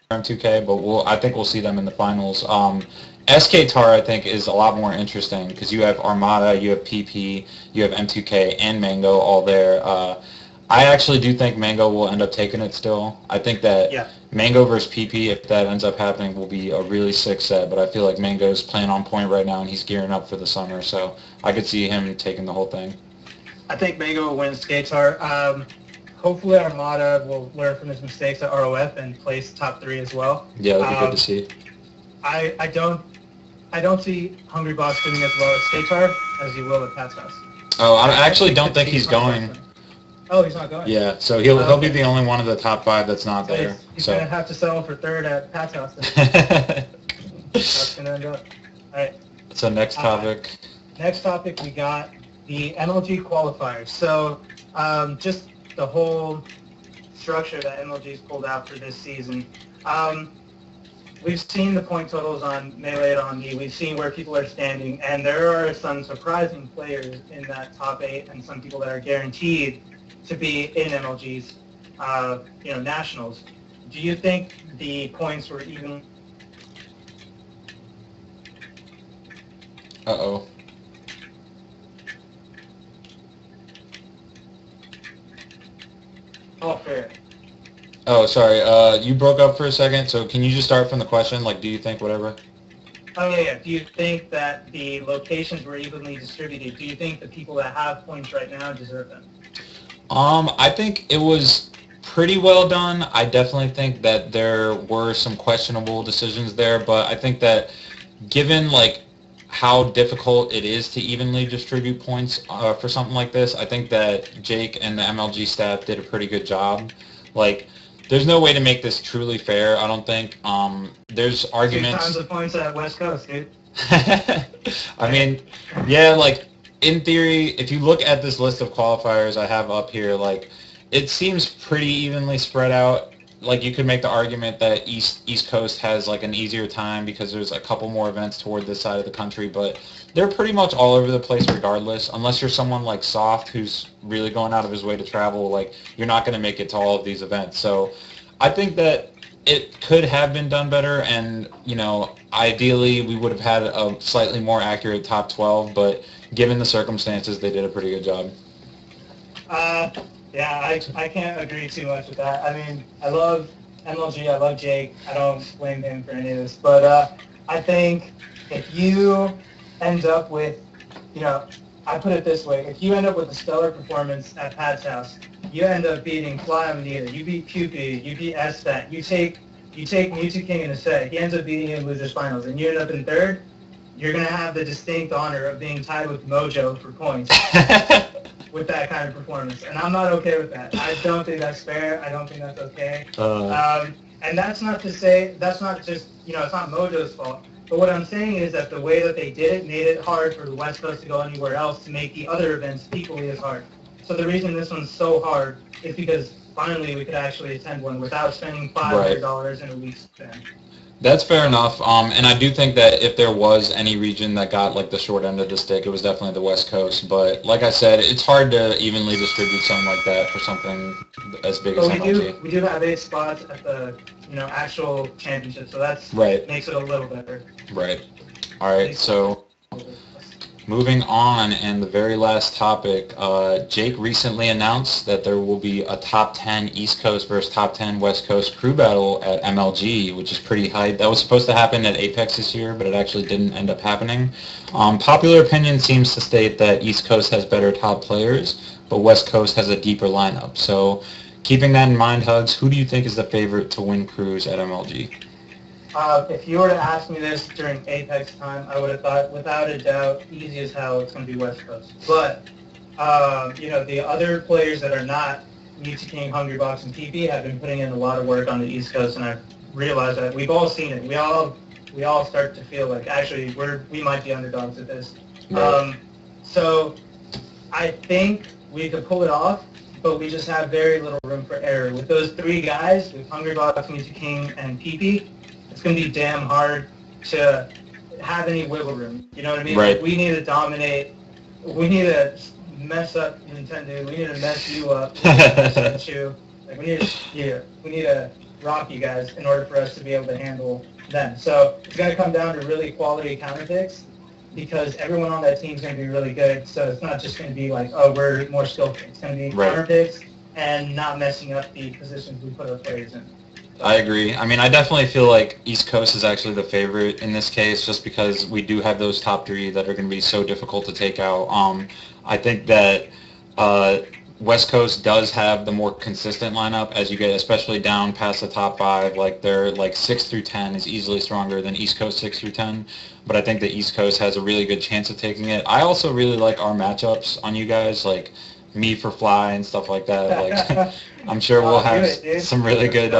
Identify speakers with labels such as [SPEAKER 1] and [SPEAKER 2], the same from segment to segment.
[SPEAKER 1] 2K, but I think we'll see them in the finals. SK Tar, I think, is a lot more interesting because you have Armada, you have PP, you have M2K, and Mango all there. I actually do think Mango will end up taking it still. I think that Mango versus PP, if that ends up happening, will be a really sick set, but I feel like Mango's playing on point right now, and he's gearing up for the summer, so I could see him taking the whole thing.
[SPEAKER 2] I think Mango will win Skatar. Hopefully Armada will learn from his mistakes at ROF and place top 3 as well.
[SPEAKER 1] Yeah, that'd be good to see.
[SPEAKER 2] I don't see Hungry Box doing as well at Skatar as he will at Pat's House.
[SPEAKER 1] Oh, I actually don't think he's going.
[SPEAKER 2] Oh, he's not going?
[SPEAKER 1] Yeah, so he'll be the only one of the top 5 that's not there.
[SPEAKER 2] He's going to have to settle for 3rd at Pat's House then. That's going to end up. All right.
[SPEAKER 1] So next topic.
[SPEAKER 2] Next topic, we got the MLG qualifiers. So just the whole structure that MLG's pulled out for this season. We've seen the point totals on Melee and on We've seen where people are standing, and there are some surprising players in that top 8 and some people that are guaranteed to be in MLG's nationals. Do you think the points were even?
[SPEAKER 1] Uh-oh.
[SPEAKER 2] Oh, fair.
[SPEAKER 1] Oh, sorry. You broke up for a second, so can you just start from the question? Like, do you think whatever?
[SPEAKER 2] Oh, yeah. Do you think that the locations were evenly distributed? Do you think the people that have points right now deserve them?
[SPEAKER 1] I think it was pretty well done. I definitely think that there were some questionable decisions there, but I think that given, like, how difficult it is to evenly distribute points for something like this, I think that Jake and the MLG staff did a pretty good job. Like, there's no way to make this truly fair, I don't think. There's arguments...
[SPEAKER 2] 2 times the points at West Coast, dude.
[SPEAKER 1] I mean, yeah, like, in theory, if you look at this list of qualifiers I have up here, like, it seems pretty evenly spread out. Like, you could make the argument that East Coast has, like, an easier time because there's a couple more events toward this side of the country, but they're pretty much all over the place regardless. Unless you're someone like Soft who's really going out of his way to travel, like, you're not going to make it to all of these events. So I think that it could have been done better, and, ideally we would have had a slightly more accurate top 12, but given the circumstances, they did a pretty good job.
[SPEAKER 2] Yeah, I can't agree too much with that. I mean, I love MLG, I love Jake. I don't blame him for any of this. But I think if you end up with, I put it this way. If you end up with a stellar performance at Pat's House, you end up beating Fly Amanita, you beat Cupid, you beat SFAT, you take Mewtwo King in a set, he ends up beating you in Losers Finals, and you end up in 3rd, you're going to have the distinct honor of being tied with Mojo for points. With that kind of performance, and I'm not okay with that. I don't think that's fair. I don't think that's okay. And that's not to say, that's not just, it's not Mojo's fault. But what I'm saying is that the way that they did it made it hard for the West Coast to go anywhere else to make the other events equally as hard. So the reason this one's so hard is because finally we could actually attend one without spending $500 in a week's span.
[SPEAKER 1] That's fair enough, and I do think that if there was any region that got, like, the short end of the stick, it was definitely the West Coast. But like I said, it's hard to evenly distribute something like that for something as big as MLG.
[SPEAKER 2] We do have 8 spots at the actual championship, so that's makes it a little better.
[SPEAKER 1] Right. All right. So moving on, and the very last topic, Jake recently announced that there will be a top 10 East Coast versus top 10 West Coast crew battle at MLG, which is pretty hype. That was supposed to happen at Apex this year, but it actually didn't end up happening. Popular opinion seems to state that East Coast has better top players, but West Coast has a deeper lineup. So keeping that in mind, Hugs, who do you think is the favorite to win crews at MLG?
[SPEAKER 2] If you were to ask me this during Apex time, I would have thought, without a doubt, easy as hell, it's going to be West Coast. But the other players that are not Mewtwo King, Hungry Box, and PP have been putting in a lot of work on the East Coast, and I've realized that we've all seen it. We all start to feel like actually we might be underdogs at this.
[SPEAKER 1] Right.
[SPEAKER 2] So I think we could pull it off, but we just have very little room for error. With those three guys, with Hungry Box, Mewtwo King, and PP, it's going to be damn hard to have any wiggle room. You know what I mean?
[SPEAKER 1] Right.
[SPEAKER 2] Like, we need to dominate. We need to mess up Nintendo. We need to mess you up. We need to mess you. Like, we need to rock you guys in order for us to be able to handle them. So it's going to come down to really quality counter picks, because everyone on that team is going to be really good. So it's not just going to be like, oh, we're more skillful. It's going to be counter picks and not messing up the positions we put our players in.
[SPEAKER 1] I agree. I mean, I definitely feel like East Coast is actually the favorite in this case, just because we do have those top three that are going to be so difficult to take out. I think that West Coast does have the more consistent lineup as you get, especially down past the top five. Like, they're like 6 through 10 is easily stronger than East Coast 6 through 10. But I think the East Coast has a really good chance of taking it. I also really like our matchups on you guys, like me for Fly and stuff like that. Like, I'm sure we'll have some really good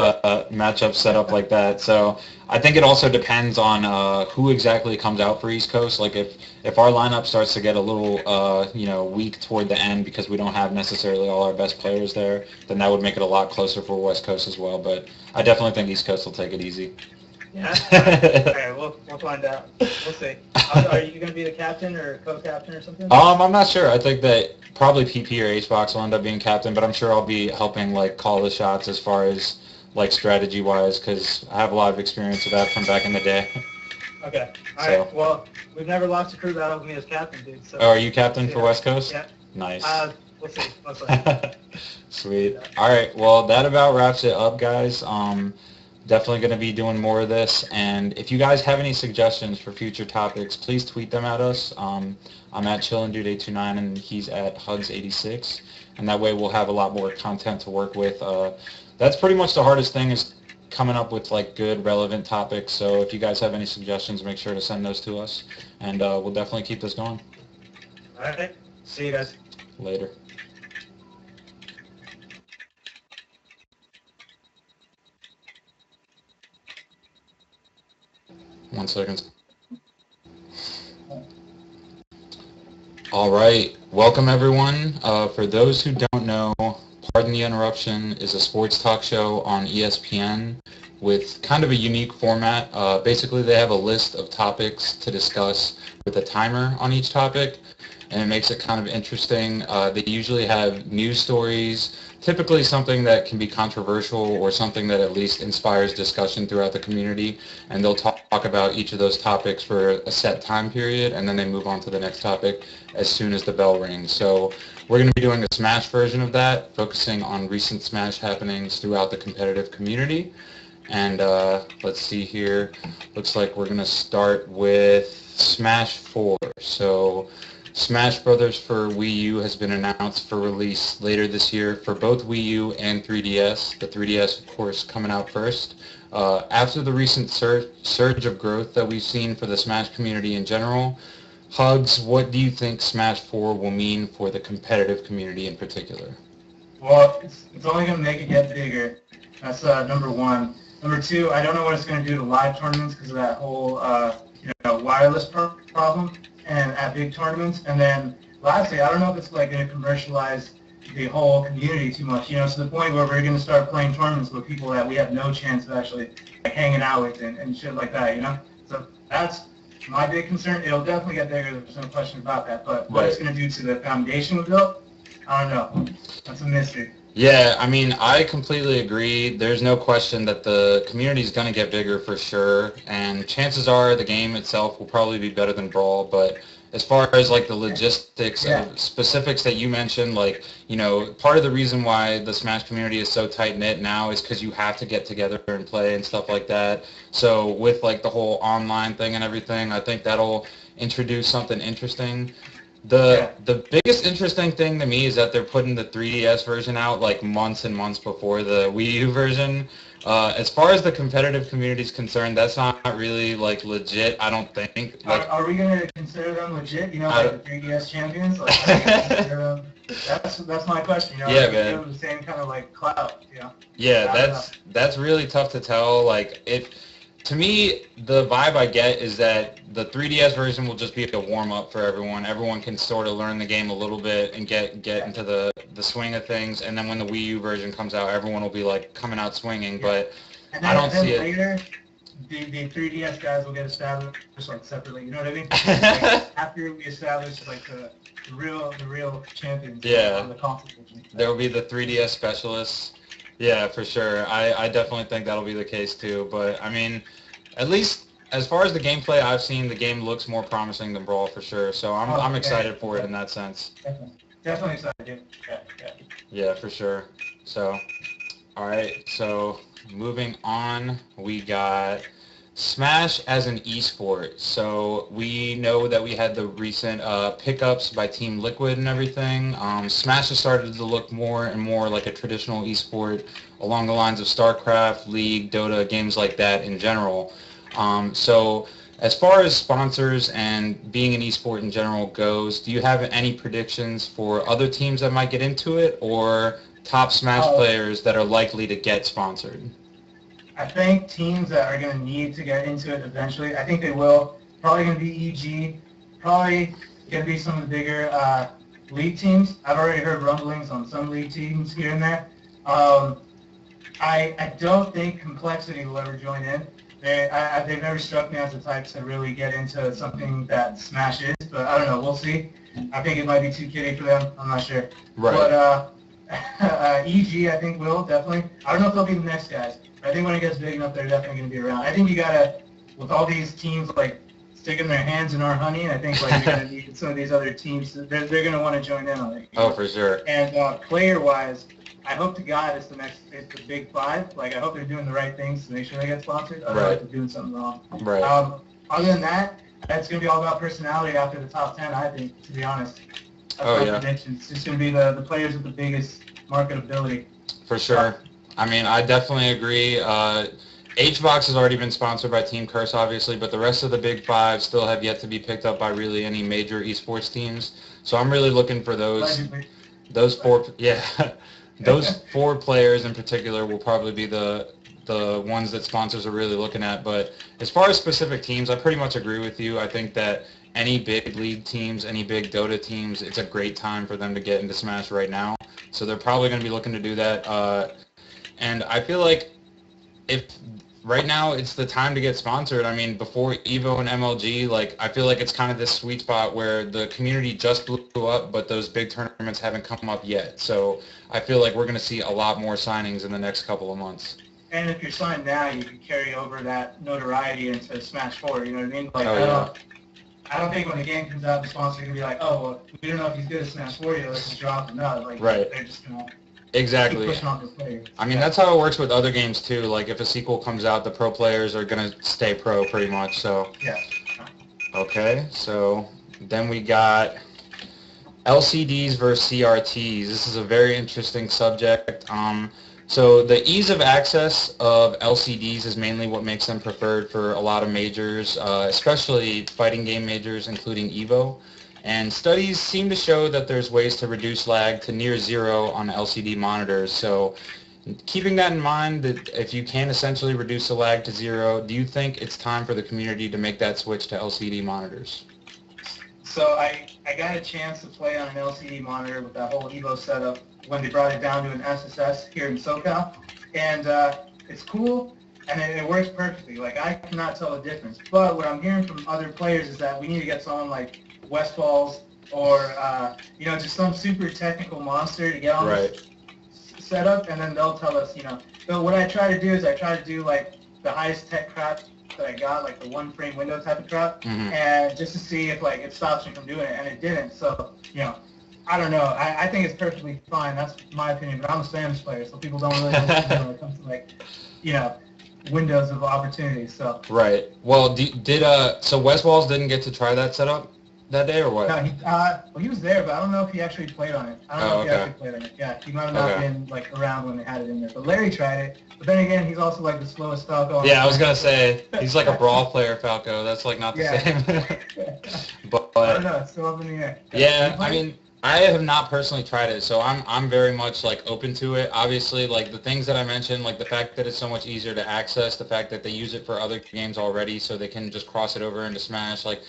[SPEAKER 1] matchups set up like that. So I think it also depends on who exactly comes out for East Coast. Like, if our lineup starts to get a little weak toward the end because we don't have necessarily all our best players there, then that would make it a lot closer for West Coast as well. But I definitely think East Coast will take it easy.
[SPEAKER 2] Yeah. Okay, we'll find out. We'll see. Are you going to be the captain or co-captain or something?
[SPEAKER 1] I'm not sure. I think that probably PP or HBox will end up being captain, but I'm sure I'll be helping like call the shots as far as like strategy wise, because I have a lot of experience with that from back in the day.
[SPEAKER 2] Okay. All right. Well, we've never lost a crew battle with me as captain, dude. So.
[SPEAKER 1] Oh, are you captain for West Coast?
[SPEAKER 2] Yeah.
[SPEAKER 1] Nice.
[SPEAKER 2] We'll see.
[SPEAKER 1] Sweet. All right. Well, that about wraps it up, guys. Definitely going to be doing more of this, and if you guys have any suggestions for future topics, please tweet them at us. I'm at chillindude829 and he's at hugs86, and that way we'll have a lot more content to work with. That's pretty much the hardest thing, is coming up with like good relevant topics. So if you guys have any suggestions, make sure to send those to us, and we'll definitely keep this going.
[SPEAKER 2] All right. See you guys.
[SPEAKER 1] Later. One second. All right. Welcome, everyone. For those who don't know, Pardon the Interruption is a sports talk show on ESPN with kind of a unique format. Basically, they have a list of topics to discuss with a timer on each topic, and it makes it kind of interesting. They usually have news stories, typically something that can be controversial or something that at least inspires discussion throughout the community, and they'll talk about each of those topics for a set time period, and then they move on to the next topic as soon as the bell rings. So we're going to be doing a Smash version of that, focusing on recent Smash happenings throughout the competitive community. And let's see here. Looks like we're going to start with Smash 4. So Smash Brothers for Wii U has been announced for release later this year for both Wii U and 3DS. The 3DS, of course, coming out first. After the recent surge of growth that we've seen for the Smash community in general, Hugs, what do you think Smash 4 will mean for the competitive community in particular?
[SPEAKER 2] Well, it's only going to make it get bigger. That's number one. Number two, I don't know what it's going to do to live tournaments because of that whole wireless problem and at big tournaments. And then lastly, I don't know if it's like going to commercialize the whole community too much, to the point where we're going to start playing tournaments with people that we have no chance of actually like hanging out with and shit like that, So that's my big concern. It'll definitely get bigger, there's no question about that. But what it's going to do to the foundation we built, I don't know. That's a mystery.
[SPEAKER 1] Yeah, I mean, I completely agree. There's no question that the community is going to get bigger for sure, and chances are the game itself will probably be better than Brawl, but as far as like the logistics of specifics that you mentioned, like, part of the reason why the Smash community is so tight-knit now is because you have to get together and play and stuff like that. So with like the whole online thing and everything, I think that'll introduce something interesting. The biggest interesting thing to me is that they're putting the 3DS version out like months and months before the Wii U version. As far as the competitive community is concerned, that's not really like legit. I don't think. Like,
[SPEAKER 2] are we gonna consider them legit? You know, like the 3DS champions. Like, are we gonna consider them, that's my question. You know,
[SPEAKER 1] yeah,
[SPEAKER 2] man.
[SPEAKER 1] man.
[SPEAKER 2] Give them the same kind of like clout. You know.
[SPEAKER 1] Yeah, that's really tough to tell. Like to me, the vibe I get is that the 3DS version will just be a warm-up for everyone. Everyone can sort of learn the game a little bit and get into the swing of things. And then when the Wii U version comes out, everyone will be like coming out swinging. Yeah. But
[SPEAKER 2] and then,
[SPEAKER 1] I don't see
[SPEAKER 2] later,
[SPEAKER 1] it.
[SPEAKER 2] The 3DS guys will get established like separately. You know what I mean? Like, after we establish like the real champions.
[SPEAKER 1] Yeah.
[SPEAKER 2] On the console version.
[SPEAKER 1] There will be the 3DS specialists. Yeah, for sure. I definitely think that'll be the case too. But I mean, at least as far as the gameplay I've seen, the game looks more promising than Brawl for sure. So I'm excited for it in that sense.
[SPEAKER 2] Definitely excited.
[SPEAKER 1] Yeah, for sure. So, all right. So moving on, we got Smash as an esport. So we know that we had the recent pickups by Team Liquid and everything. Smash has started to look more and more like a traditional esport along the lines of StarCraft, League, Dota, games like that in general. So as far as sponsors and being an esport in general goes, do you have any predictions for other teams that might get into it or top Smash players that are likely to get sponsored?
[SPEAKER 2] I think teams that are going to need to get into it eventually, I think they will. Probably going to be EG. Probably going to be some of the bigger league teams. I've already heard rumblings on some league teams here and there. I don't think Complexity will ever join in. They've never struck me as the type to really get into something that Smash is, but I don't know. We'll see. I think it might be too kiddie for them. I'm not sure.
[SPEAKER 1] Right.
[SPEAKER 2] But EG, I think, will definitely. I don't know if they'll be the next guys. I think when it gets big enough, they're definitely going to be around. I think you got to, with all these teams, like, sticking their hands in our honey, I think, like, you're going to need some of these other teams. They're going to want to join in on it.
[SPEAKER 1] Oh, for sure.
[SPEAKER 2] And player-wise, I hope to God it's the big five. Like, I hope they're doing the right things to make sure they get sponsored. Otherwise, they're doing something wrong.
[SPEAKER 1] Right.
[SPEAKER 2] Other than that, that's going to be all about personality after the top 10, I think, to be honest. That's my prediction. It's just going to be the players with the biggest marketability.
[SPEAKER 1] For sure. I mean, I definitely agree. HBox has already been sponsored by Team Curse, obviously, but the rest of the big five still have yet to be picked up by really any major esports teams. So I'm really looking for those four. Yeah, those four players in particular will probably be the ones that sponsors are really looking at. But as far as specific teams, I pretty much agree with you. I think that any big league teams, any big Dota teams, it's a great time for them to get into Smash right now. So they're probably going to be looking to do that. And I feel like if right now it's the time to get sponsored. I mean, before EVO and MLG, like, I feel like it's kind of this sweet spot where the community just blew up, but those big tournaments haven't come up yet. So I feel like we're going to see a lot more signings in the next couple of months.
[SPEAKER 2] And if you're signed now, you can carry over that notoriety into Smash 4, you know what I mean? Like, I don't think when the game comes out, the sponsor can be like, oh, well, we don't know if he's good at Smash 4 yet, let's just drop him. No, like, they're just going to...
[SPEAKER 1] Exactly. I mean, that's how it works with other games too. Like, if a sequel comes out, the pro players are going to stay pro pretty much. So.
[SPEAKER 2] Yeah.
[SPEAKER 1] Okay, so then we got LCDs versus CRTs. This is a very interesting subject. So the ease of access of LCDs is mainly what makes them preferred for a lot of majors, especially fighting game majors, including EVO. And studies seem to show that there's ways to reduce lag to near zero on LCD monitors. So keeping that in mind, that if you can essentially reduce the lag to zero, do you think it's time for the community to make that switch to LCD monitors?
[SPEAKER 2] So I got a chance to play on an LCD monitor with that whole EVO setup when they brought it down to an SSS here in SoCal. And it's cool, and it works perfectly. Like, I cannot tell the difference. But what I'm hearing from other players is that we need to get someone like Westfalls or, just some super technical monster to get on this setup, and then they'll tell us, So what I try to do is I try to do, like, the highest tech crap that I got, like the one frame window type of crap, and just to see if, like, it stops me from doing it, and it didn't. So, I don't know. I think it's perfectly fine. That's my opinion, but I'm a Spanish player, so people don't really understand when it comes to, like, windows of opportunity. So
[SPEAKER 1] right. Well, so Westfalls didn't get to try that setup? that day or what?
[SPEAKER 2] No, well, he was there, but I don't know if he actually played on it. I don't know if he actually played on it. Yeah, he might have not been like around when they had it in there. But Larry tried it. But then again, he's also like the slowest Falco.
[SPEAKER 1] Yeah, I was gonna say he's like a brawl player, Falco. That's like not the same. But
[SPEAKER 2] I don't know. It's still up in the air.
[SPEAKER 1] Yeah, I mean, I have not personally tried it, so I'm very much like open to it. Obviously, like the things that I mentioned, like the fact that it's so much easier to access, the fact that they use it for other games already, so they can just cross it over into Smash. Like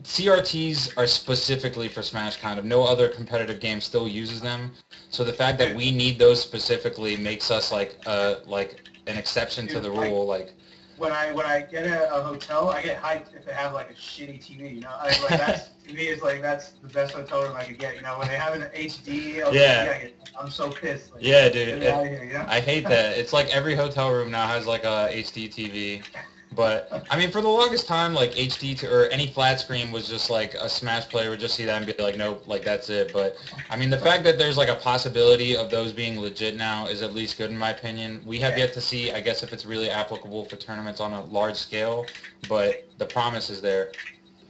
[SPEAKER 1] CRTs are specifically for Smash, kind of. No other competitive game still uses them. So the fact that we need those specifically makes us like an exception to the rule. Like
[SPEAKER 2] when I get a hotel, I get hyped if they have like a shitty TV. You know, like that's to me is like that's the best hotel room I could get. You know, when they have an HD LCD, I'm so pissed. Like,
[SPEAKER 1] yeah, dude.
[SPEAKER 2] Here, you know?
[SPEAKER 1] I hate that. It's like every hotel room now has like a HD TV. But, I mean, for the longest time, like, or any flat screen was just, like, a Smash player would just see that and be like, nope, like, that's it. But, I mean, the fact that there's, like, a possibility of those being legit now is at least good in my opinion. We have yet to see, I guess, if it's really applicable for tournaments on a large scale, but the promise is there.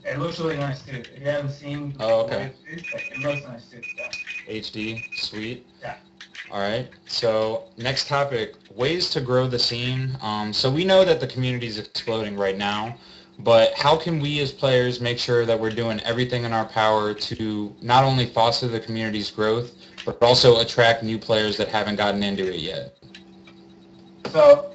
[SPEAKER 2] It looks really nice, too. If you haven't seen it looks nice, too. Yeah.
[SPEAKER 1] HD, sweet.
[SPEAKER 2] Yeah.
[SPEAKER 1] All right, so next topic, ways to grow the scene. So we know that the community is exploding right now, but how can we as players make sure that we're doing everything in our power to not only foster the community's growth, but also attract new players that haven't gotten into it yet?
[SPEAKER 2] So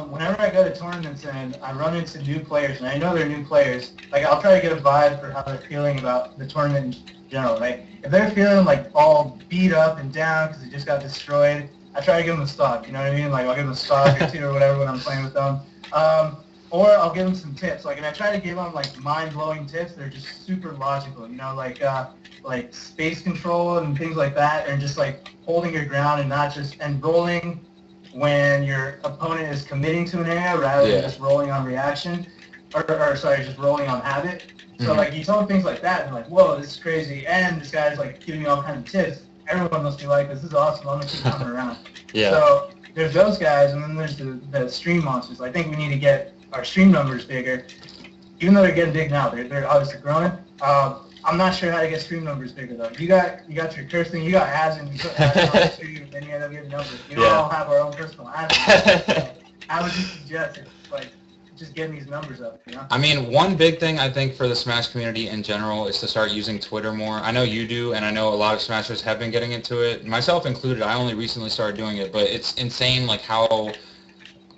[SPEAKER 2] whenever I go to tournaments and I run into new players, and I know they're new players, like I'll try to get a vibe for how they're feeling about the tournament in general. Like if they're feeling like all beat up and down because they just got destroyed, I try to give them a stock. You know what I mean? Like I'll give them a stock or two or whatever when I'm playing with them. Or I'll give them some tips. Like, and I try to give them like mind-blowing tips that are just super logical. You know, like space control and things like that, and just like holding your ground and not just and rolling when your opponent is committing to an area rather than just rolling on reaction, or sorry, just rolling on habit. So like you tell them things like that, and they're like, whoa, this is crazy, and this guy's like giving me all kinds of tips. Everyone must be like, this is awesome, I'm gonna keep coming around. So there's those guys, and then there's the stream monsters. I think we need to get our stream numbers bigger, even though they're getting big now. They're obviously growing. I'm not sure how to get stream numbers bigger though. You got your cursing, you got ads, and you put ads on the stream, and then you end up getting numbers. You don't all have our own personal ads. So I would just suggest it's like just getting these numbers up. You know?
[SPEAKER 1] I mean, one big thing I think for the Smash community in general is to start using Twitter more. I know you do, and I know a lot of Smashers have been getting into it, myself included. I only recently started doing it, but it's insane like how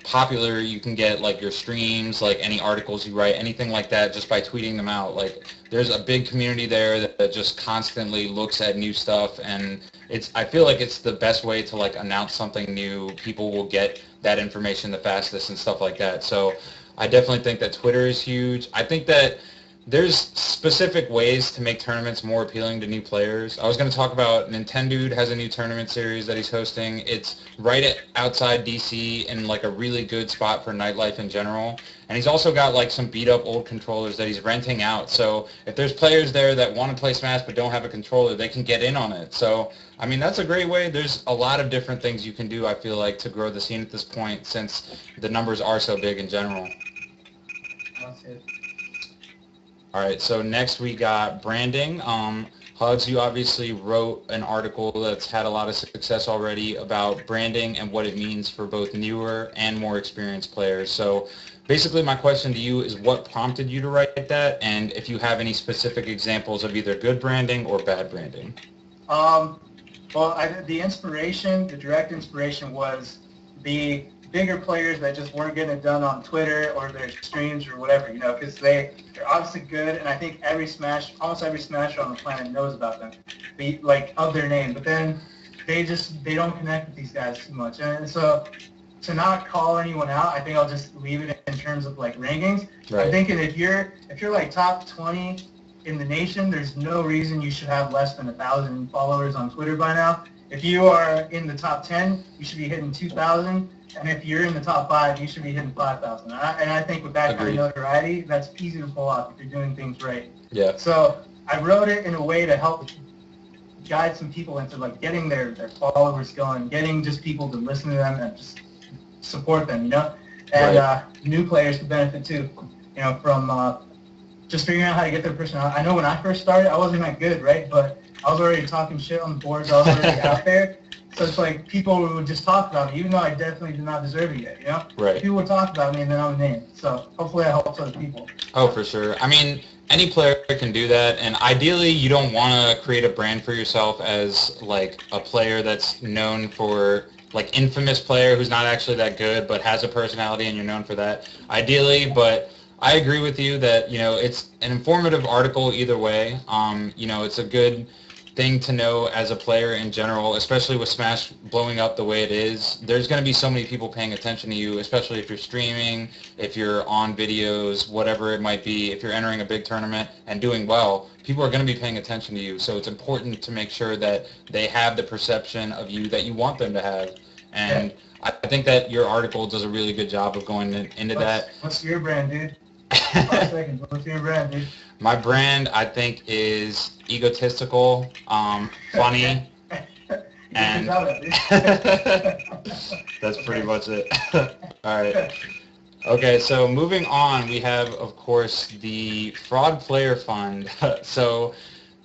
[SPEAKER 1] popular you can get like your streams, like any articles you write, anything like that, just by tweeting them out. Like there's a big community there that just constantly looks at new stuff, and I feel like it's the best way to like announce something new. People will get that information the fastest and stuff like that. So I definitely think that Twitter is huge. I think that there's specific ways to make tournaments more appealing to new players. I was going to talk about Nintendude has a new tournament series that he's hosting. It's right outside DC in like a really good spot for nightlife in general. And he's also got like some beat up old controllers that he's renting out. So if there's players there that want to play Smash but don't have a controller, they can get in on it. So, I mean, that's a great way. There's a lot of different things you can do, I feel like, to grow the scene at this point since the numbers are so big in general.
[SPEAKER 2] That's it.
[SPEAKER 1] All right, so next we got branding. Hugs, you obviously wrote an article that's had a lot of success already about branding and what it means for both newer and more experienced players. So basically my question to you is what prompted you to write that, and if you have any specific examples of either good branding or bad branding.
[SPEAKER 2] Well, the direct inspiration was the bigger players that just weren't getting it done on Twitter or their streams or whatever, you know, because they're obviously good, and I think almost every Smasher on the planet knows about them, like of their name, but then they don't connect with these guys too much, and so to not call anyone out, I think I'll just leave it in terms of like rankings. Right. I'm thinking if you're like top 20 in the nation, there's no reason you should have less than 1,000 followers on Twitter by now. If you are in the top 10, you should be hitting 2,000. And if you're in the top 5, you should be hitting 5,000. And I think with that kind of notoriety, that's easy to pull off if you're doing things right.
[SPEAKER 1] Yeah.
[SPEAKER 2] So I wrote it in a way to help guide some people into like getting their followers going, getting just people to listen to them and just support them, you know. And new players could benefit too, you know, from just figuring out how to get their personality. I know when I first started, I wasn't that good, right? But I was already talking shit on the boards. I was already out there. So it's like people would just talk about me, even though I definitely did not deserve it yet, you know?
[SPEAKER 1] Right.
[SPEAKER 2] People would talk about me, and then I would name. So hopefully that helps other people.
[SPEAKER 1] Oh, for sure. I mean, any player can do that, and ideally you don't want to create a brand for yourself as like a player that's known for like infamous player who's not actually that good but has a personality and you're known for that. Ideally, but I agree with you that, you know, it's an informative article either way. You know, it's a good thing to know as a player in general, especially with Smash blowing up the way it is. There's going to be so many people paying attention to you, especially if you're streaming, if you're on videos, whatever it might be. If you're entering a big tournament and doing well, people are going to be paying attention to you. So it's important to make sure that they have the perception of you that you want them to have. And I think that your article does a really good job of going into that.
[SPEAKER 2] What's your brand, dude? 5 seconds. What's your brand, dude?
[SPEAKER 1] My brand, I think, is egotistical, funny, and that's pretty much it. All right. Okay, so moving on, we have, of course, the Fraud Player Fund. So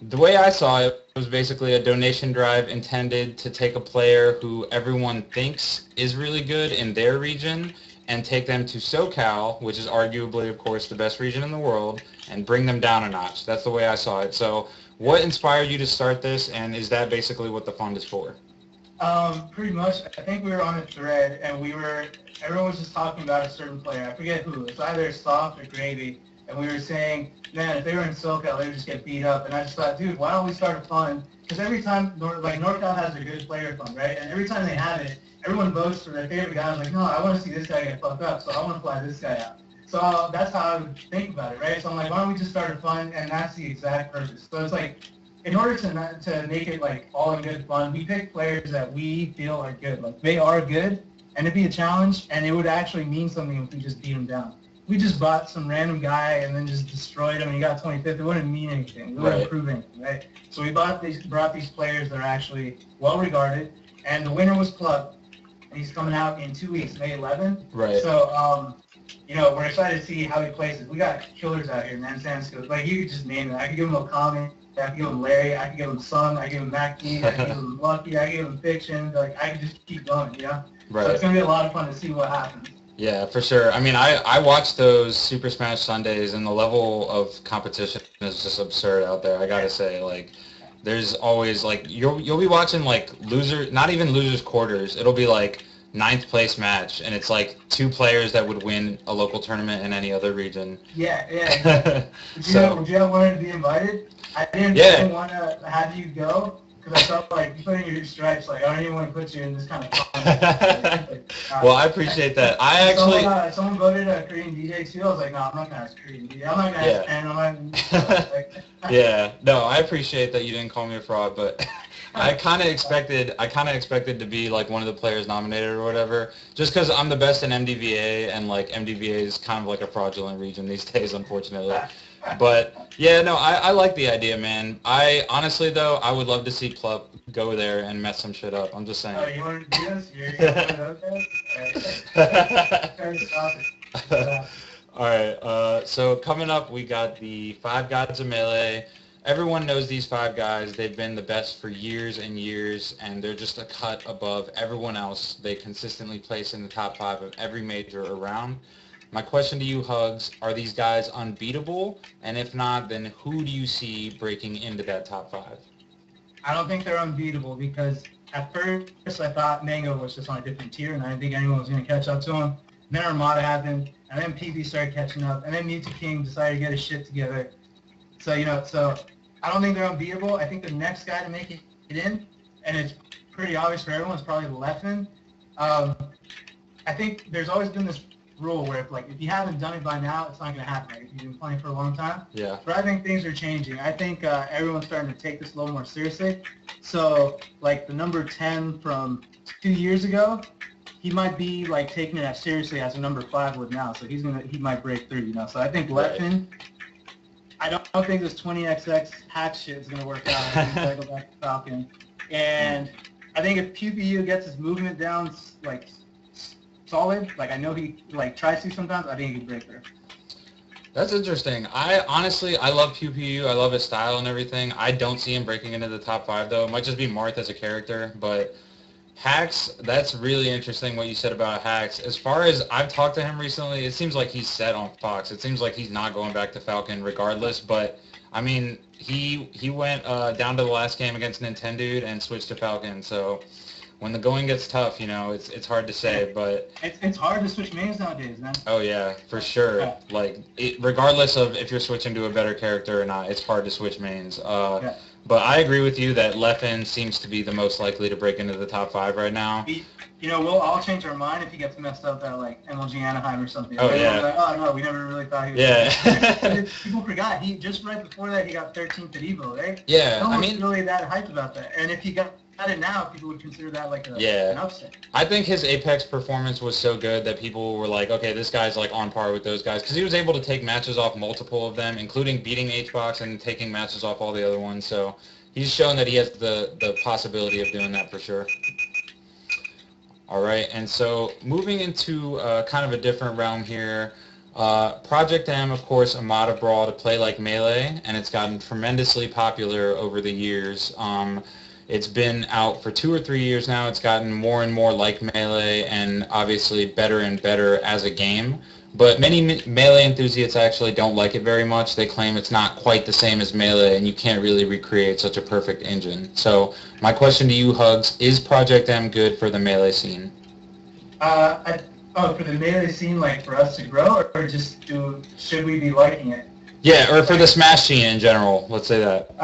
[SPEAKER 1] the way I saw it was basically a donation drive intended to take a player who everyone thinks is really good in their region and take them to SoCal, which is arguably, of course, the best region in the world, and bring them down a notch. That's the way I saw it. So what inspired you to start this, and is that basically what the fund is for?
[SPEAKER 2] Pretty much. I think we were on a thread, and everyone was just talking about a certain player. I forget who. It's either Soft or Gravy. And we were saying, man, if they were in SoCal, they would just get beat up. And I just thought, dude, why don't we start a fund? Because every time, NorCal has a good player fund, right? And every time they have it, everyone votes for their favorite guy. I was like, no, I want to see this guy get fucked up, so I want to fly this guy out. So that's how I would think about it, right? So I'm like, why don't we just start a fund? And that's the exact purpose. So it's like, in order to make it like all in good fun, we pick players that we feel are good. Like they are good, and it'd be a challenge, and it would actually mean something if we just beat them down. We just bought some random guy and then just destroyed him and he got 25th. It wouldn't mean anything. It wouldn't prove anything, right? So we brought these players that are actually well regarded, and the winner was Club. And he's coming out in 2 weeks, May 11th.
[SPEAKER 1] Right.
[SPEAKER 2] So, you know, we're excited to see how he plays. We got killers out here, man. Like, you could just name it. I could give him Okami. I could give him Larry. I could give him Sun. I could give him MacD. I could give him Lucky. I could give him Fiction. Like, I could just keep going, you know?
[SPEAKER 1] Right.
[SPEAKER 2] So it's going to be a lot of fun to see what happens.
[SPEAKER 1] Yeah, for sure. I mean, I watched those Super Smash Sundays, and the level of competition is just absurd out there. I gotta say, like, there's always like you'll be watching like not even losers quarters. It'll be like 9th place match, and it's like 2 players that would win a local tournament in any other region.
[SPEAKER 2] Yeah. Would you have wanted to be invited? I didn't want to have you go. Because I felt like you put in your stripes, like I don't even want to put you in this kind of
[SPEAKER 1] Well, I appreciate that. I actually...
[SPEAKER 2] Someone voted a Korean DJ too. I was like, no, I'm not going to ask Korean DJ. I'm not going to ask Pen. I'm not going to...
[SPEAKER 1] Yeah. No, I appreciate that you didn't call me a fraud, but I kind of expected to be like one of the players nominated or whatever, just because I'm the best in MDVA, and like MDVA is kind of like a fraudulent region these days, unfortunately. But yeah, no, I like the idea, man. I honestly though, I would love to see Plup go there and mess some shit up. I'm just saying.
[SPEAKER 2] Oh, you want to do this? You're okay?
[SPEAKER 1] All right. So coming up, we got the 5 Gods of Melee. Everyone knows these 5 guys. They've been the best for years and years, and they're just a cut above everyone else. They consistently place in the top 5 of every major around. My question to you, Hugs, are these guys unbeatable? And if not, then who do you see breaking into that top 5?
[SPEAKER 2] I don't think they're unbeatable because at first I thought Mango was just on a different tier and I didn't think anyone was going to catch up to him. Then Armada happened, and then PB started catching up, and then Mewtwo King decided to get his shit together. So, you know, I don't think they're unbeatable. I think the next guy to make it in, and it's pretty obvious for everyone, is probably Leffen. I think there's always been this rule where if you haven't done it by now, it's not going to happen. Like, if you've been playing for a long time.
[SPEAKER 1] Yeah.
[SPEAKER 2] But I think things are changing. I think everyone's starting to take this a little more seriously. So, like the number 10 from 2 years ago, he might be like taking it as seriously as a number 5 would now. So he might break through, you know. So I think Leffen. I don't think this 20XX hack shit is going to work out. I think he's got to go back to Falcon. And I think if PPU gets his movement down, like, solid, like I know he like tries to sometimes, I think he can break through.
[SPEAKER 1] That's interesting. I love Pew Pew. I love his style and everything. I don't see him breaking into the top 5 though. It might just be Marth as a character, but Hacks, that's really interesting what you said about Hacks. As far as I've talked to him recently, it seems like he's set on Fox. It seems like he's not going back to Falcon regardless, but I mean, he went down to the last game against Nintendo and switched to Falcon, so when the going gets tough, it's hard to say, but
[SPEAKER 2] it's hard to switch mains nowadays, man.
[SPEAKER 1] oh yeah, for sure.
[SPEAKER 2] Yeah.
[SPEAKER 1] Like regardless of if you're switching to a better character or not, it's hard to switch mains.
[SPEAKER 2] Yeah.
[SPEAKER 1] But I agree with you that Leffen seems to be the most likely to break into the top 5 right now.
[SPEAKER 2] We'll all change our mind if he gets messed up at like MLG Anaheim or something.
[SPEAKER 1] Oh yeah.
[SPEAKER 2] Like, oh no, we never really thought he was.
[SPEAKER 1] Yeah.
[SPEAKER 2] People forgot he just right before that he got 13th at Evo, right?
[SPEAKER 1] Yeah.
[SPEAKER 2] No one's really that hyped about that, and if he got it now, people would consider that like an upset.
[SPEAKER 1] I think his Apex performance was so good that people were like, okay, this guy's like on par with those guys because he was able to take matches off multiple of them, including beating HBox and taking matches off all the other ones. So he's shown that he has the possibility of doing that for sure. All right, and so moving into kind of a different realm here, Project M, of course, a mod of Brawl to play like Melee, and it's gotten tremendously popular over the years. It's been out for 2 or 3 years now. It's gotten more and more like Melee and obviously better and better as a game. But many Melee enthusiasts actually don't like it very much. They claim it's not quite the same as Melee and you can't really recreate such a perfect engine. So my question to you, Hugs, is Project M good for the Melee scene?
[SPEAKER 2] For the Melee scene, like for us to grow, or just should we be liking it?
[SPEAKER 1] Yeah, or for the Smash scene in general, let's say that.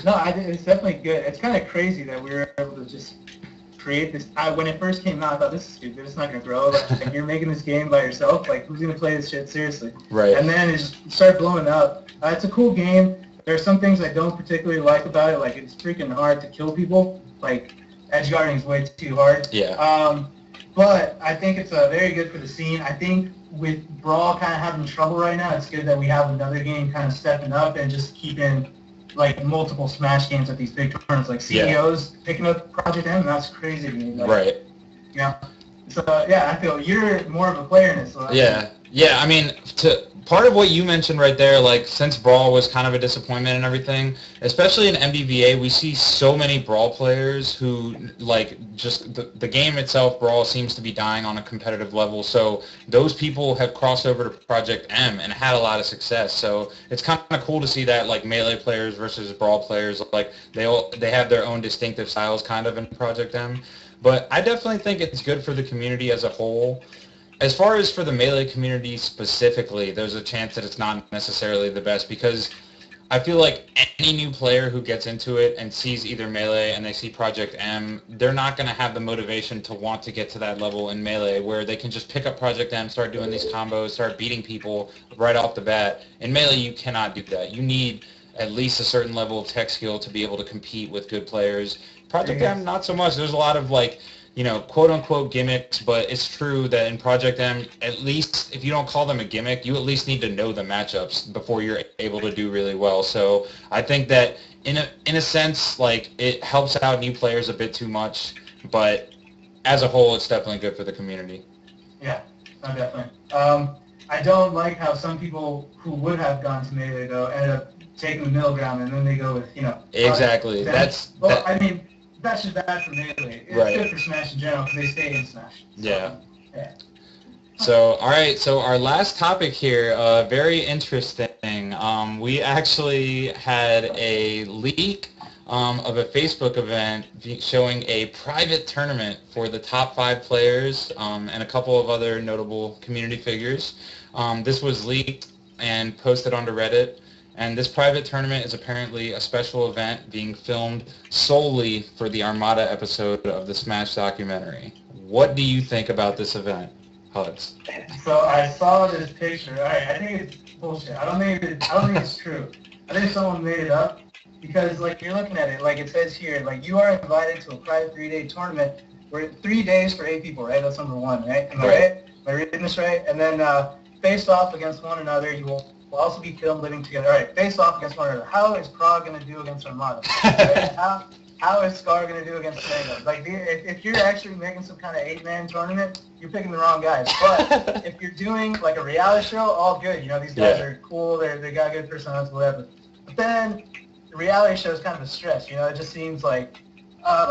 [SPEAKER 2] No, it's definitely good. It's kind of crazy that we were able to just create this. When it first came out, I thought, this is stupid. It's not going to grow. Like, you're making this game by yourself. Like, who's going to play this shit seriously?
[SPEAKER 1] Right.
[SPEAKER 2] And then it just started blowing up. It's a cool game. There are some things I don't particularly like about it. Like, it's freaking hard to kill people. Like, edge guarding is way too hard.
[SPEAKER 1] Yeah.
[SPEAKER 2] But I think it's very good for the scene. I think with Brawl kind of having trouble right now, it's good that we have another game kind of stepping up and just keeping like multiple Smash games at these big tournaments. Like CEOs picking up Project M, that's crazy to me. Like,
[SPEAKER 1] right.
[SPEAKER 2] Yeah. So I feel you're more of a player in this. So
[SPEAKER 1] Yeah. I mean, part of what you mentioned right there, like since Brawl was kind of a disappointment and everything, especially in MDVA, we see so many Brawl players who like just the game itself, Brawl seems to be dying on a competitive level. So those people have crossed over to Project M and had a lot of success. So it's kind of cool to see that like Melee players versus Brawl players, like they have their own distinctive styles kind of in Project M. But I definitely think it's good for the community as a whole. As far as for the Melee community specifically, there's a chance that it's not necessarily the best because I feel like any new player who gets into it and sees either Melee and they see Project M, they're not going to have the motivation to want to get to that level in Melee where they can just pick up Project M, start doing these combos, start beating people right off the bat. In Melee, you cannot do that. You need at least a certain level of tech skill to be able to compete with good players. Project M, not so much. There's a lot of like, quote-unquote gimmicks, but it's true that in Project M, at least if you don't call them a gimmick, you at least need to know the matchups before you're able to do really well. So I think that in a sense, like, it helps out new players a bit too much, but as a whole, it's definitely good for the community.
[SPEAKER 2] Yeah, definitely. I don't like how some people who would have gone to Melee, though, ended up taking the middle ground, and then they go with,
[SPEAKER 1] Exactly.
[SPEAKER 2] I mean, that's just bad for Melee. It's good for Smash in general because they stay in Smash. So, yeah.
[SPEAKER 1] So, all right. So our last topic here, very interesting. We actually had a leak of a Facebook event showing a private tournament for the top 5 players and a couple of other notable community figures. This was leaked and posted onto Reddit. And this private tournament is apparently a special event being filmed solely for the Armada episode of the Smash documentary. What do you think about this event, Hugs?
[SPEAKER 2] So I saw this picture. All right, I think it's bullshit. I don't think it's true. I think someone made it up because, like, you're looking at it, like it says here, like you are invited to a private 3-day tournament where 3 days for 8 people, right? That's number 1, right? Am I right? Am I reading this right? And then face off against one another. You will also be filmed living together. All right, face off against one another. How is Prague going to do against Armada? Right? how is Scar going to do against Mango? Like, if you're actually making some kind of 8-man tournament, you're picking the wrong guys. But if you're doing, like, a reality show, all good. You know, these guys are cool. They got good personalities, whatever. But then the reality show is kind of a stretch. You know, it just seems like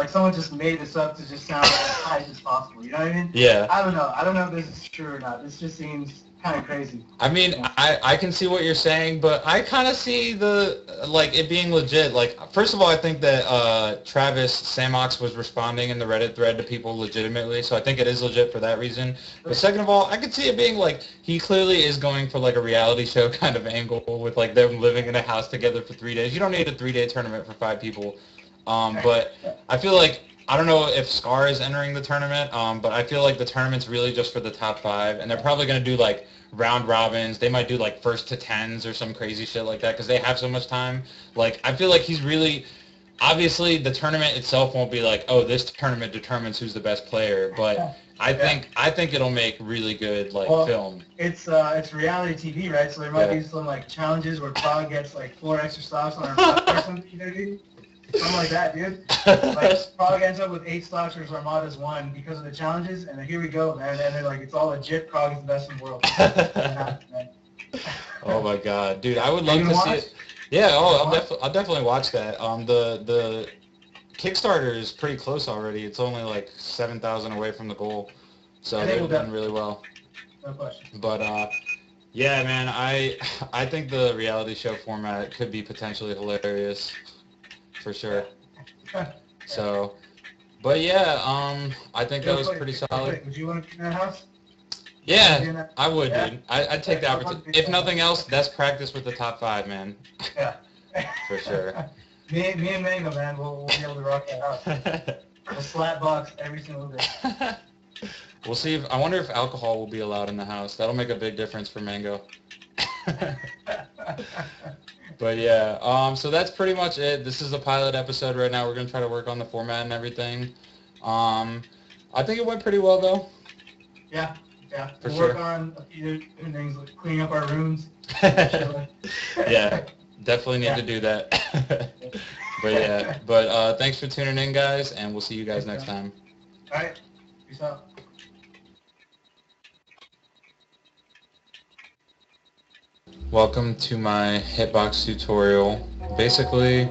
[SPEAKER 2] someone just made this up to just sound as high as possible. You know what I mean?
[SPEAKER 1] Yeah.
[SPEAKER 2] I don't know. I don't know if this is true or not. This just seems kind of crazy.
[SPEAKER 1] I mean, I can see what you're saying, but I kind of see it being legit. Like, first of all, I think that Travis Samox was responding in the Reddit thread to people legitimately, so I think it is legit for that reason. But second of all, I could see it being like, he clearly is going for like a reality show kind of angle with like them living in a house together for 3 days. You don't need a 3-day tournament for 5 people. But I feel like, I don't know if Scar is entering the tournament, but I feel like the tournament's really just for the top 5, and they're probably going to do like round robins. They might do like first to 10s or some crazy shit like that because they have so much time. Like, I feel like he's really, obviously the tournament itself won't be like, oh, this tournament determines who's the best player, but I think it'll make really good film.
[SPEAKER 2] It's reality TV, right? So there might be some like challenges where Prague gets like 4 extra stocks on her or something, you know what I mean? Something like that, dude. Like, Prague ends up with 8 stocks, whereas Armada's 1 because of the challenges, and here we go, man. And they're like, it's all legit. Prague is the best in the world.
[SPEAKER 1] Oh my god, dude! I would love to see it. Yeah, I'll definitely watch that. The Kickstarter is pretty close already. It's only like 7,000 away from the goal, so they've done really well.
[SPEAKER 2] No question.
[SPEAKER 1] But yeah, man, I think the reality show format could be potentially hilarious. For sure. So, but yeah, I think that was pretty solid.
[SPEAKER 2] Would you want to be in that house?
[SPEAKER 1] Yeah, I would, dude. I'd take the opportunity. If nothing else, that's practice with the top 5, man.
[SPEAKER 2] Yeah.
[SPEAKER 1] For sure.
[SPEAKER 2] Me and Mango, man, we'll be able to rock that house. We'll slap box every single day.
[SPEAKER 1] We'll see I wonder if alcohol will be allowed in the house. That'll make a big difference for Mango. But yeah, so that's pretty much it. This is a pilot episode right now. We're going to try to work on the format and everything. I think it went pretty well, though.
[SPEAKER 2] Yeah.
[SPEAKER 1] We'll
[SPEAKER 2] work on a few different things, like cleaning up our rooms.
[SPEAKER 1] Yeah, definitely need to do that. But thanks for tuning in, guys, and we'll see you guys next time.
[SPEAKER 2] All right. Peace out.
[SPEAKER 1] Welcome to my hitbox tutorial. Basically,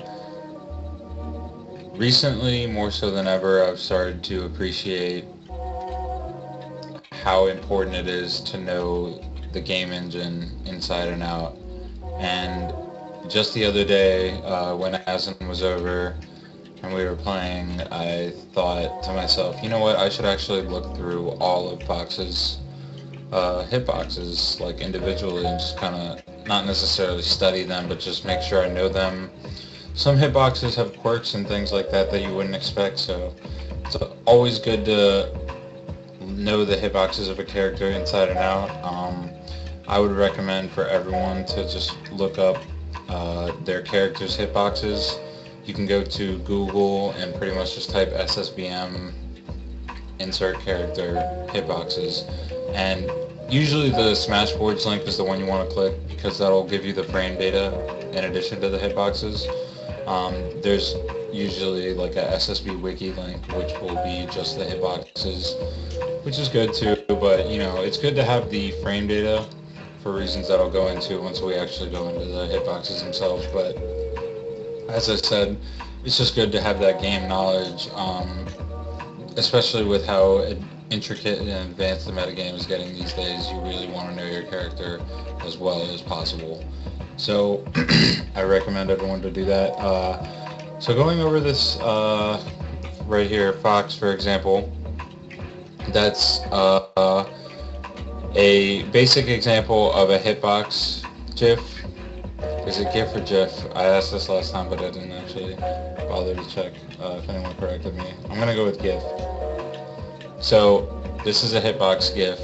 [SPEAKER 1] recently, more so than ever, I've started to appreciate how important it is to know the game engine inside and out. And just the other day, when Aslan was over and we were playing, I thought to myself, you know what, I should actually look through all of Fox's hitboxes like individually and just kind of not necessarily study them, but just make sure I know them. Some hitboxes have quirks and things like that that you wouldn't expect, so it's always good to know the hitboxes of a character inside and out. I would recommend for everyone to just look up their character's hitboxes. You can go to Google and pretty much just type SSBM insert character hitboxes, and usually the Smashboards link is the one you want to click because that'll give you the frame data in addition to the hitboxes. There's usually like a SSB wiki link which will be just the hitboxes, which is good too, but you know, it's good to have the frame data for reasons that I'll go into once we actually go into the hitboxes themselves. But as I said, it's just good to have that game knowledge, especially with how intricate and advanced the metagame is getting these days. You really want to know your character as well as possible. So I recommend everyone to do that. So going over this right here, Fox, for example, that's a basic example of a hitbox GIF. Is it GIF or GIF? I asked this last time, but I didn't actually bother to check if anyone corrected me. I'm going to go with GIF. So this is a hitbox GIF.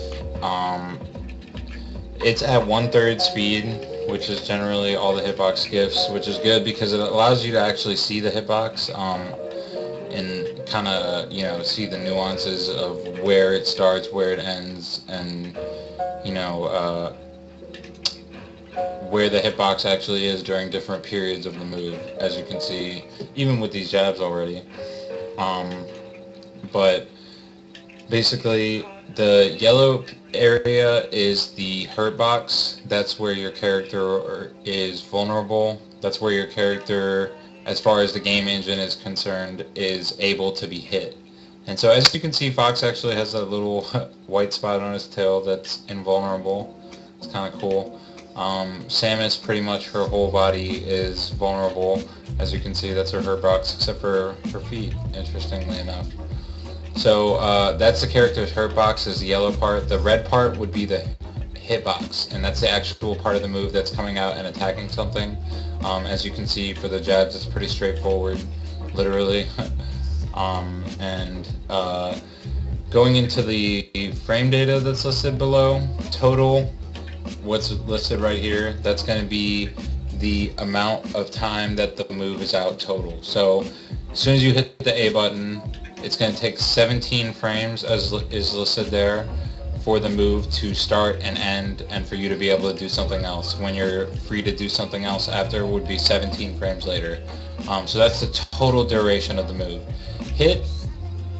[SPEAKER 1] It's at 1/3 speed, which is generally all the hitbox GIFs, which is good because it allows you to actually see the hitbox and kind of, you know, see the nuances of where it starts, where it ends, and, you know, where the hitbox actually is during different periods of the move, as you can see, even with these jabs already. But basically, the yellow area is the hurt box. That's where your character is vulnerable. That's where your character, as far as the game engine is concerned, is able to be hit. And so as you can see, Fox actually has a little white spot on his tail that's invulnerable. It's kind of cool. Samus, pretty much her whole body is vulnerable. As you can see, that's her hurt box, except for her feet, interestingly enough. So that's the character's hurt box, is the yellow part. The red part would be the hitbox, and that's the actual part of the move that's coming out and attacking something. As you can see, for the jabs, it's pretty straightforward, literally. Going into the frame data that's listed below, total, what's listed right here, that's going to be the amount of time that the move is out total. So as soon as you hit the A button, it's going to take 17 frames, as is listed there, for the move to start and end, and for you to be able to do something else. When you're free to do something else after would be 17 frames later. So that's the total duration of the move. Hit,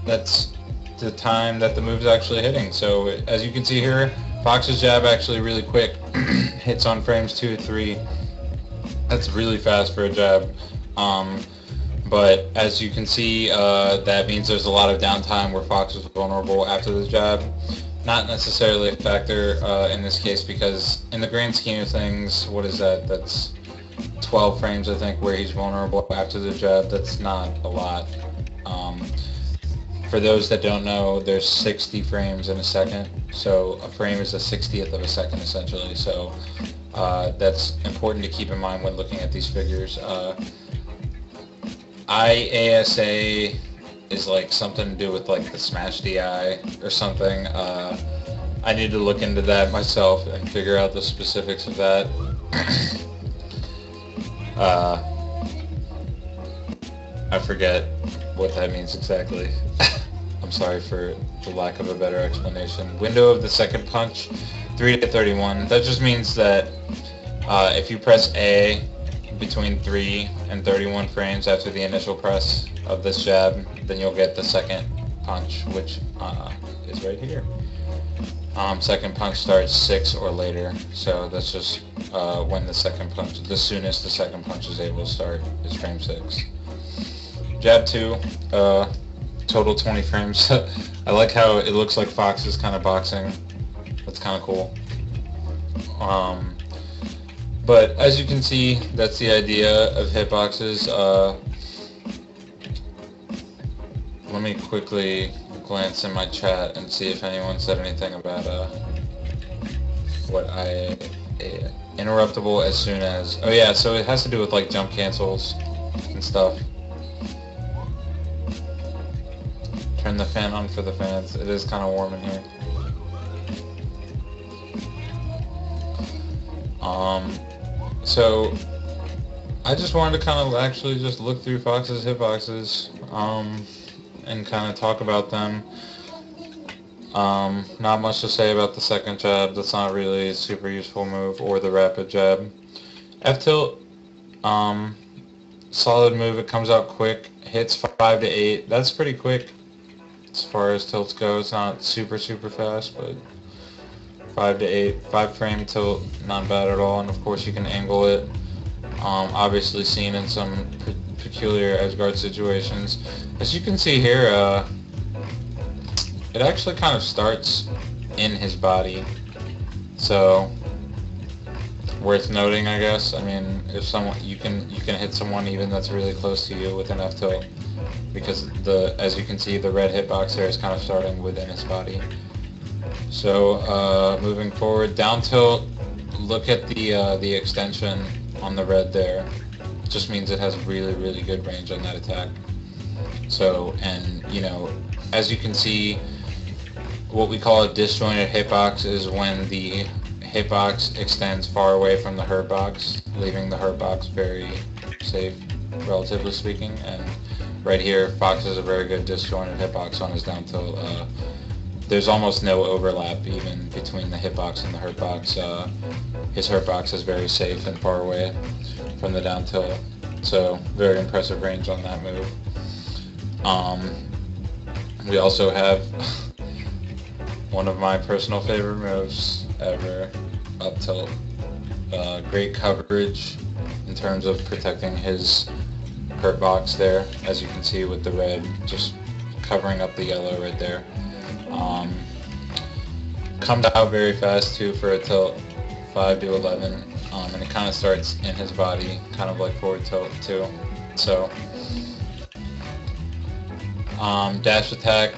[SPEAKER 1] that's the time that the move is actually hitting. So as you can see here, Fox's jab actually really quick, hits on frames 2 to 3. That's really fast for a jab. But as you can see, that means there's a lot of downtime where Fox is vulnerable after the jab. Not necessarily a factor in this case, because in the grand scheme of things, what is that? That's 12 frames, I think, where he's vulnerable after the jab. That's not a lot. For those that don't know, there's 60 frames in a second, so a frame is a 60th of a second, essentially. So that's important to keep in mind when looking at these figures. IASA is like something to do with like the Smash DI or something. I need to look into that myself and figure out the specifics of that. I forget what that means exactly. I'm sorry for the lack of a better explanation. Window of the second punch, 3 to 31. That just means that if you press A between 3 and 31 frames after the initial press of this jab, then you'll get the second punch, which is right here. Second punch starts 6 or later, so that's just when the second punch, the soonest the second punch is able to start is frame 6. Jab 2, total 20 frames. I like how it looks like Fox is kind of boxing. That's kind of cool. But as you can see, that's the idea of hitboxes. Let me quickly glance in my chat and see if anyone said anything about what I interruptible as soon as. Oh yeah, so it has to do with like jump cancels and stuff. Turn the fan on for the fans. It is kind of warm in here. So I just wanted to kind of actually just look through Fox's hitboxes and kind of talk about them. Not much to say about the second jab. That's not really a super useful move, or the rapid jab. F-tilt, solid move. It comes out quick. Hits 5 to 8. That's pretty quick as far as tilts go. It's not super fast, but 5 to 8, 5 frame tilt, not bad at all. And of course you can angle it. Obviously seen in some peculiar edgeguard situations. As you can see here, it actually kind of starts in his body. So worth noting, I guess. I mean, if someone you can hit someone even that's really close to you with an F tilt, because as you can see, the red hitbox there is kind of starting within his body. So moving forward, down tilt, look at the extension on the red there. It just means it has really good range on that attack. So, and you know, as you can see, what we call a disjointed hitbox is when the hitbox extends far away from the hurt box, leaving the hurt box very safe, relatively speaking. And right here, Fox has a very good disjointed hitbox on his down tilt. there's almost no overlap even between the hitbox and the hurtbox. His hurtbox is very safe and far away from the down tilt, so very impressive range on that move. We also have one of my personal favorite moves ever, up tilt. Great coverage in terms of protecting his hurt box there, as you can see with the red just covering up the yellow right there. Comes out very fast too for a tilt, 5 to 11, and it kind of starts in his body, kind of like forward tilt too. So dash attack,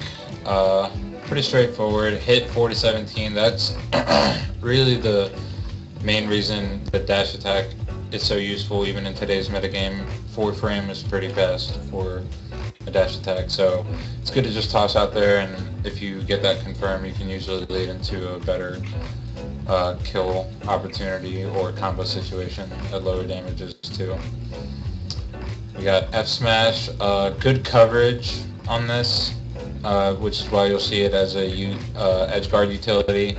[SPEAKER 1] pretty straightforward. Hit 4 to 17. That's really the main reason the dash attack is so useful even in today's metagame. Forward frame is pretty fast for a dash attack, so it's good to just toss out there, and if you get that confirmed, you can usually lead into a better kill opportunity or combo situation at lower damages too. We got F smash, good coverage on this, which is why you'll see it as a edge guard utility.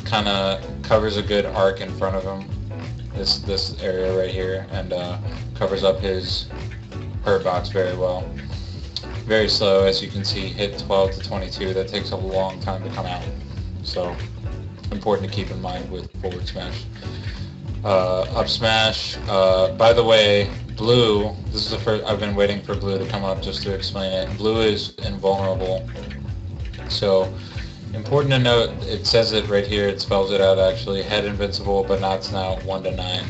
[SPEAKER 1] Kind of covers a good arc in front of him, this area right here, and covers up his hurt box very well. Very slow, as you can see, hit 12 to 22. That takes a long time to come out, so important to keep in mind with forward smash. Up smash. By the way, blue. This is the first. I've been waiting for blue to come up just to explain it. Blue is invulnerable, so important to note. It says it right here. It spells it out actually. Head invincible, but not snout. 1 to 9.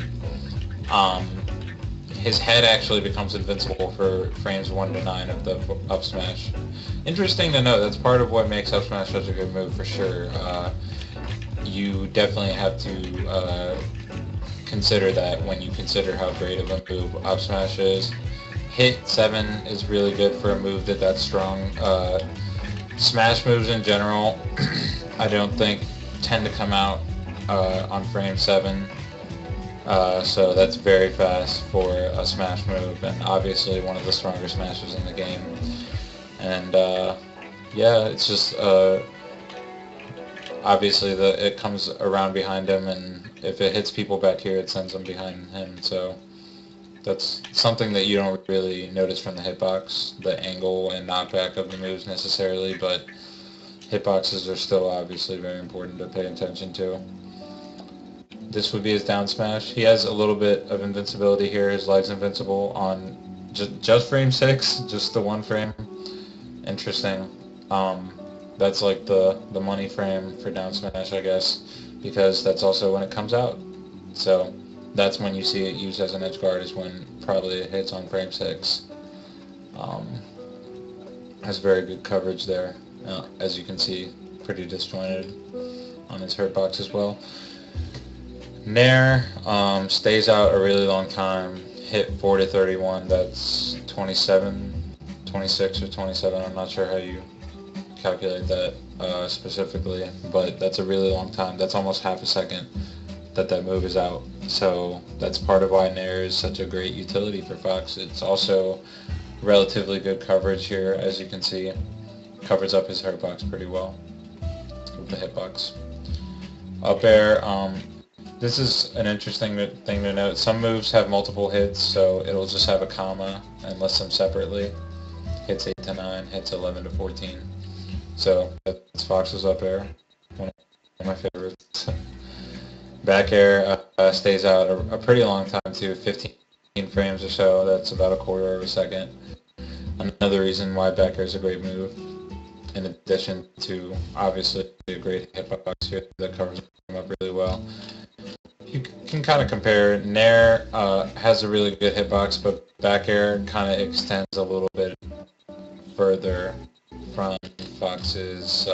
[SPEAKER 1] His head actually becomes invincible for frames 1 to 9 of the up smash. Interesting to note. That's part of what makes up smash such a good move for sure. You definitely have to consider that when you consider how great of a move up smash is. Hit 7 is really good for a move that's strong. Smash moves in general, I don't think tend to come out on frame 7. So that's very fast for a smash move, and obviously one of the stronger smashes in the game. And yeah, it's just obviously it comes around behind him, and if it hits people back here, it sends them behind him. So that's something that you don't really notice from the hitbox, the angle and knockback of the moves necessarily, but hitboxes are still obviously very important to pay attention to. This would be his down smash. He has a little bit of invincibility here. His leg's invincible on just frame 6, just the one frame. Interesting. That's like the money frame for down smash, I guess, because that's also when it comes out. So that's when you see it used as an edge guard, is when probably it hits on frame 6. Has very good coverage there. As you can see, pretty disjointed on his hurt box as well. Nair stays out a really long time. Hit 4 to 31. That's 27, 26 or 27. I'm not sure how you calculate that specifically, but that's a really long time. That's almost half a second that move is out. So that's part of why Nair is such a great utility for Fox. It's also relatively good coverage here, as you can see. Covers up his hurt box pretty well with the hitbox. Up air. This is an interesting thing to note. Some moves have multiple hits, so it'll just have a comma and list them separately. Hits 8 to 9, hits 11 to 14. So that's Fox's up air, one of my favorites. Back air stays out a pretty long time too, 15 frames or so. That's about a quarter of a second. Another reason why back air is a great move, in addition to obviously a great hitbox here that covers them up really well. You can kind of compare. Nair has a really good hitbox, but back air kind of extends a little bit further from Fox's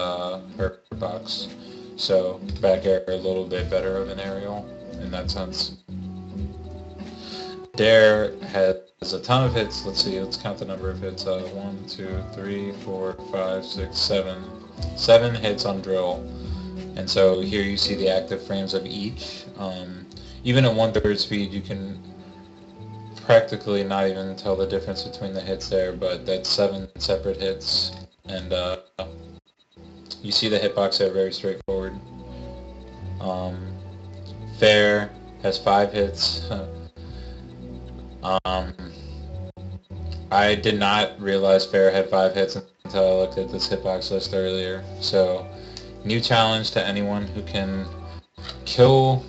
[SPEAKER 1] hurt box. So back air a little bit better of an aerial in that sense. Dare has a ton of hits. Let's see, let's count the number of hits. 1, 2, 3, 4, 5, 6, 7. 7 hits on drill. And so here you see the active frames of each. Even at 1/3 speed, you can practically not even tell the difference between the hits there, but that's 7 separate hits. And You see the hitbox there, very straightforward. Fair has 5 hits. I did not realize Fair had 5 hits until I looked at this hitbox list earlier. So, new challenge to anyone who can kill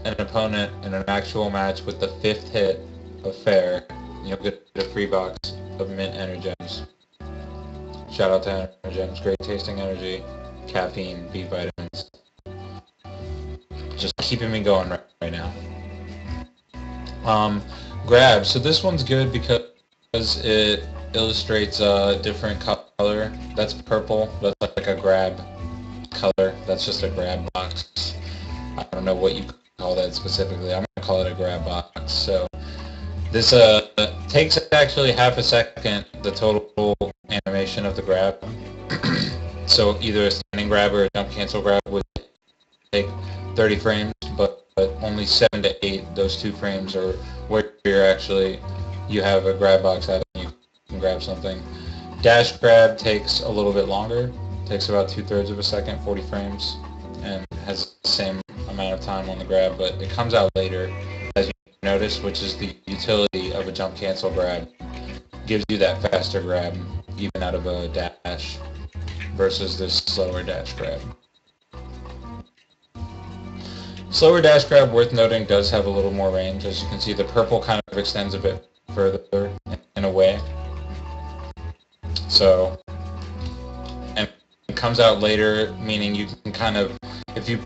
[SPEAKER 1] an opponent in an actual match with the 5th hit of Fair. You'll get a free box of mint Energems. Shout out to Energems, great tasting energy, caffeine, B vitamins. Just keeping me going right now. Grab. So this one's good because it illustrates a different color. That's purple. That's like a grab color. That's just a grab box. I don't know what you call that specifically. I'm gonna call it a grab box. So this takes actually half a second, the total animation of the grab. So either a standing grab or a jump cancel grab would take 30 frames, but only 7 to 8, those 2 frames are where you have a grab box out and you can grab something. Dash grab takes a little bit longer, takes about 2/3 of a second, 40 frames, and has the same amount of time on the grab, but it comes out later, as you notice, which is the utility of a jump cancel grab. Gives you that faster grab, even out of a dash, versus this slower dash grab. Slower dash grab, worth noting, does have a little more range. As you can see, the purple kind of extends a bit further in a way. So, and it comes out later, meaning you can kind of, if you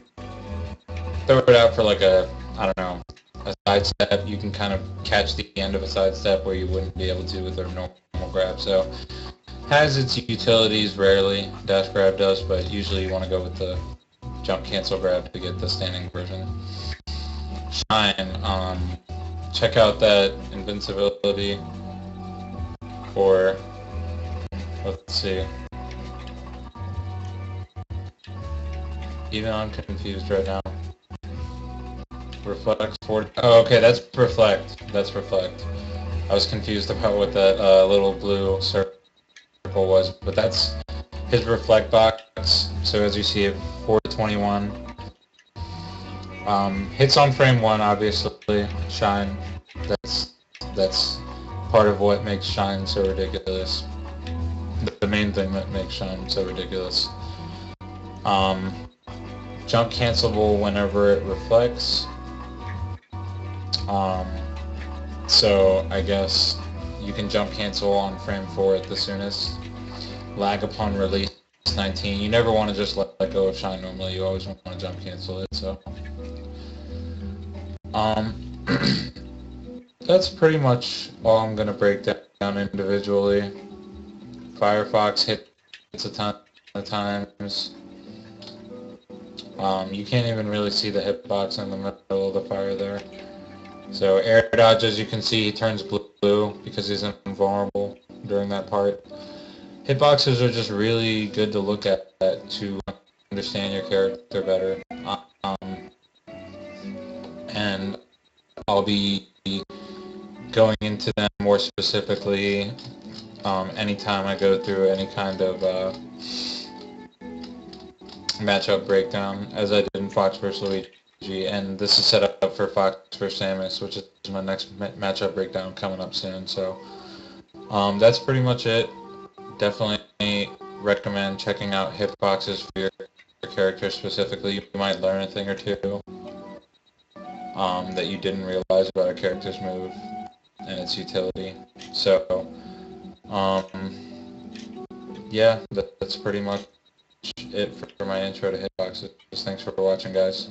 [SPEAKER 1] throw it out for like a, I don't know, a side step, you can kind of catch the end of a side step where you wouldn't be able to with a normal grab. So, has its utilities rarely, dash grab does, but usually you want to go with the jump cancel grab to get the standing version. Shine, check out that invincibility for, let's see, even I'm confused right now. Reflect 40, oh okay, that's reflect, I was confused about what that little blue circle was, but that's his reflect box. So as you see it, 4 to 21. Hits on frame 1, obviously. Shine. That's part of what makes Shine so ridiculous. The main thing that makes Shine so ridiculous. Jump cancelable whenever it reflects. So I guess you can jump cancel on frame 4 at the soonest. Lag upon release 19. You never want to just let go of Shine normally. You always want to jump cancel it. So, that's pretty much all I'm gonna break down individually. Firefox hits a ton of times. You can't even really see the hitbox in the middle of the fire there. So air dodge, as you can see, he turns blue because he's invulnerable during that part. Hitboxes are just really good to look at to understand your character better. And I'll be going into them more specifically anytime I go through any kind of matchup breakdown, as I did in Fox vs. Luigi, and this is set up for Fox vs. Samus, which is my next matchup breakdown coming up soon. So that's pretty much it. Definitely recommend checking out hitboxes for your character specifically. You might learn a thing or two that you didn't realize about a character's move and its utility. So, yeah, that's pretty much it for my intro to hitboxes. Thanks for watching, guys.